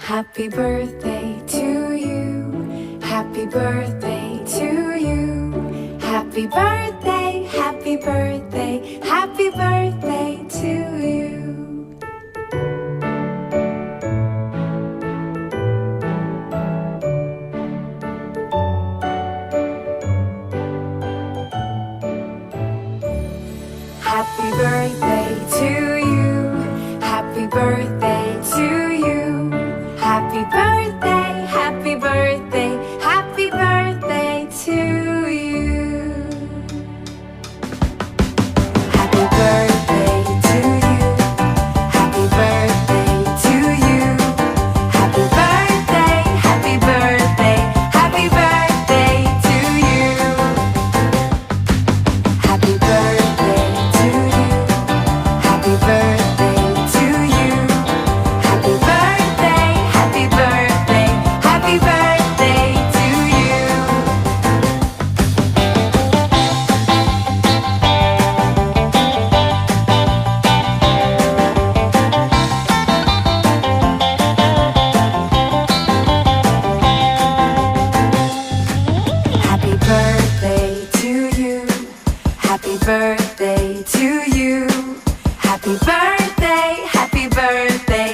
Happy birthday to you. Happy birthday to you. Happy birthday, happy birthday, happy birthday to you. Happy birthday to you. Happy birthday to you. Happy birthday, happy birthday, happy birthday to you. Happy birthday to you. Happy birthday to you. Happy birthday, happy birthday, happy birthday to you. Happy birthday to you. Happy birthday to you. Happy birthday, happy birthday, happy birthday to you. Happy birthday to you. Happy birthday to you. Happy birthday, happy birthday.